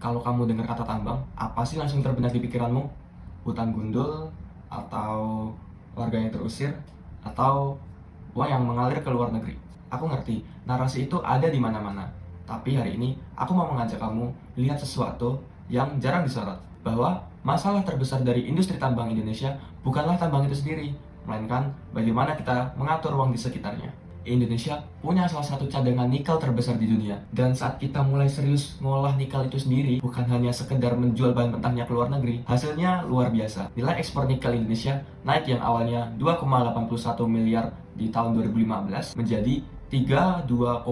Kalau kamu dengar kata tambang, apa sih langsung terbenak di pikiranmu? Hutan gundul, atau warga yang terusir, atau uang yang mengalir ke luar negeri? Aku ngerti, narasi itu ada di mana-mana. Tapi hari ini, aku mau mengajak kamu lihat sesuatu yang jarang disorot. Bahwa masalah terbesar dari industri tambang Indonesia bukanlah tambang itu sendiri, melainkan bagaimana kita mengatur uang di sekitarnya. Indonesia punya salah satu cadangan nikel terbesar di dunia. Dan saat kita mulai serius ngolah nikel itu sendiri, bukan hanya sekedar menjual bahan mentahnya ke luar negeri, hasilnya luar biasa. Nilai ekspor nikel Indonesia naik yang awalnya 2,81 miliar di tahun 2015 menjadi 32,5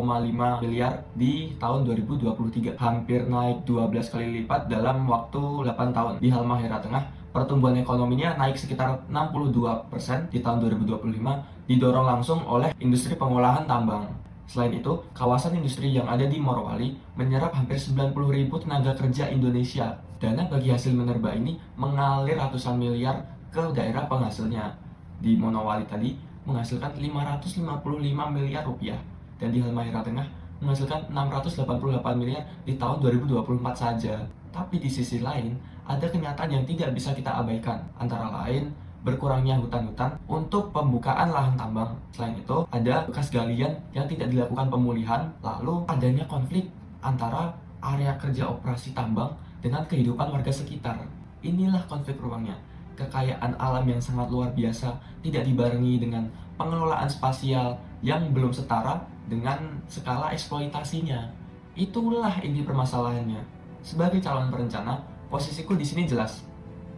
miliar di tahun 2023. Hampir naik 12 kali lipat dalam waktu 8 tahun. Di Halmahera Tengah, pertumbuhan ekonominya naik sekitar 62% di tahun 2025, didorong langsung oleh industri pengolahan tambang. Selain itu, kawasan industri yang ada di Morowali menyerap hampir 90.000 tenaga kerja Indonesia. Dana bagi hasil minerba ini mengalir ratusan miliar ke daerah penghasilnya. Di Morowali tadi menghasilkan 555 miliar rupiah, dan di Halmahera Tengah menghasilkan 688 miliar di tahun 2024 saja. Tapi di sisi lain, ada kenyataan yang tidak bisa kita abaikan, antara lain berkurangnya hutan-hutan untuk pembukaan lahan tambang. Selain itu, ada bekas galian yang tidak dilakukan pemulihan, lalu adanya konflik antara area kerja operasi tambang dengan kehidupan warga sekitar. Inilah konflik ruangnya. Kekayaan alam yang sangat luar biasa tidak dibarengi dengan pengelolaan spasial yang belum setara dengan skala eksploitasinya. Itulah inti permasalahannya. Sebagai calon perencana, posisiku di sini jelas.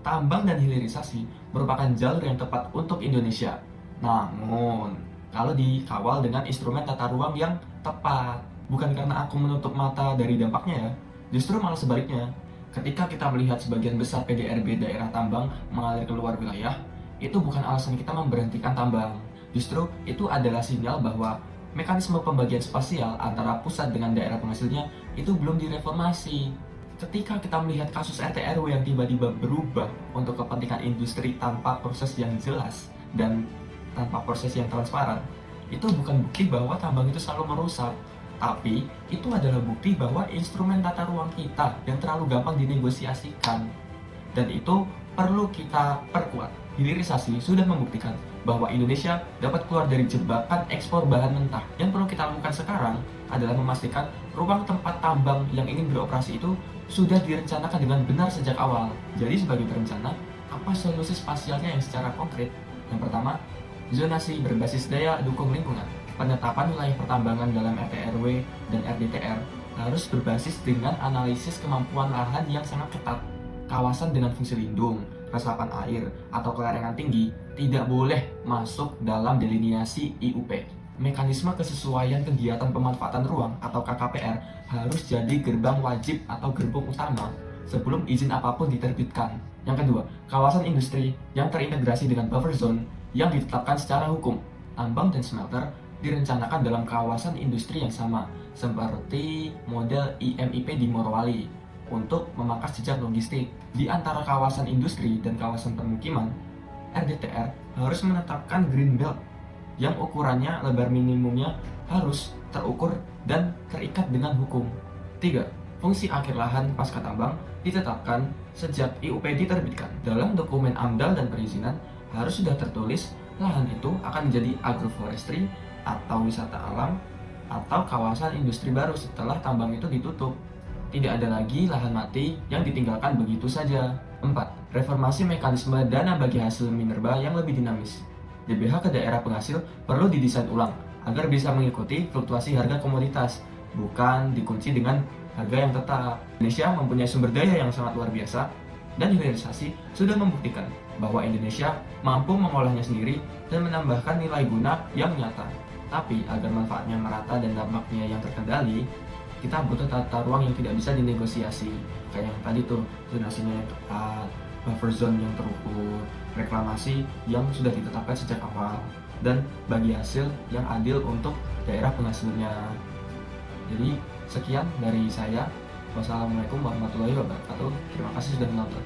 Tambang dan hilirisasi merupakan jalur yang tepat untuk Indonesia. Namun, kalau dikawal dengan instrumen tata ruang yang tepat. Bukan karena aku menutup mata dari dampaknya ya, justru malah sebaliknya. Ketika kita melihat sebagian besar PDRB daerah tambang mengalir ke luar wilayah, itu bukan alasan kita memberhentikan tambang. Justru itu adalah sinyal bahwa mekanisme pembagian spasial antara pusat dengan daerah penghasilnya itu belum direformasi. Ketika kita melihat kasus RT/RW yang tiba-tiba berubah untuk kepentingan industri tanpa proses yang jelas dan tanpa proses yang transparan, itu bukan bukti bahwa tambang itu selalu merusak. Tapi, itu adalah bukti bahwa instrumen tata ruang kita yang terlalu gampang dinegosiasikan. Dan itu perlu kita perkuat. Hilirisasi sudah membuktikan bahwa Indonesia dapat keluar dari jebakan ekspor bahan mentah. Yang perlu kita lakukan sekarang adalah memastikan ruang tempat tambang yang ingin beroperasi itu sudah direncanakan dengan benar sejak awal. Jadi sebagai perencana, apa solusi spasialnya yang secara konkret? Yang pertama, zonasi berbasis daya dukung lingkungan. Penetapan wilayah pertambangan dalam RT/RW dan RDTR harus berbasis dengan analisis kemampuan lahan yang sangat ketat. Kawasan dengan fungsi lindung, resapan air, atau kelarangan tinggi tidak boleh masuk dalam delineasi IUP. Mekanisme kesesuaian kegiatan pemanfaatan ruang atau KKPR harus jadi gerbang wajib atau gerbong utama sebelum izin apapun diterbitkan. Yang kedua, kawasan industri yang terintegrasi dengan buffer zone yang ditetapkan secara hukum. Tambang dan smelter direncanakan dalam kawasan industri yang sama, seperti model IMIP di Morowali, untuk memangkas jejak logistik. Di antara kawasan industri dan kawasan permukiman, RDTR harus menetapkan green belt yang ukurannya lebar minimumnya harus terukur dan terikat dengan hukum. 3. Fungsi akhir lahan pasca tambang ditetapkan sejak IUP diterbitkan. Dalam dokumen AMDAL dan perizinan harus sudah tertulis lahan itu akan menjadi agroforestry atau wisata alam atau kawasan industri baru setelah tambang itu ditutup. Tidak ada lagi lahan mati yang ditinggalkan begitu saja. 4. Reformasi mekanisme dana bagi hasil minerba yang lebih dinamis. DBH ke daerah penghasil perlu didesain ulang agar bisa mengikuti fluktuasi harga komoditas, bukan dikunci dengan harga yang tetap. Indonesia mempunyai sumber daya yang sangat luar biasa, dan hilirisasi sudah membuktikan bahwa Indonesia mampu mengolahnya sendiri dan menambahkan nilai guna yang nyata. Tapi agar manfaatnya merata dan dampaknya yang terkendali, kita butuh tata ruang yang tidak bisa dinegosiasi. Kayak yang tadi tuh, zonasinya yang tepat, buffer zone yang terukur, reklamasi yang sudah ditetapkan sejak awal, dan bagi hasil yang adil untuk daerah penghasilnya. Jadi sekian dari saya. Wassalamualaikum warahmatullahi wabarakatuh. Terima kasih sudah menonton.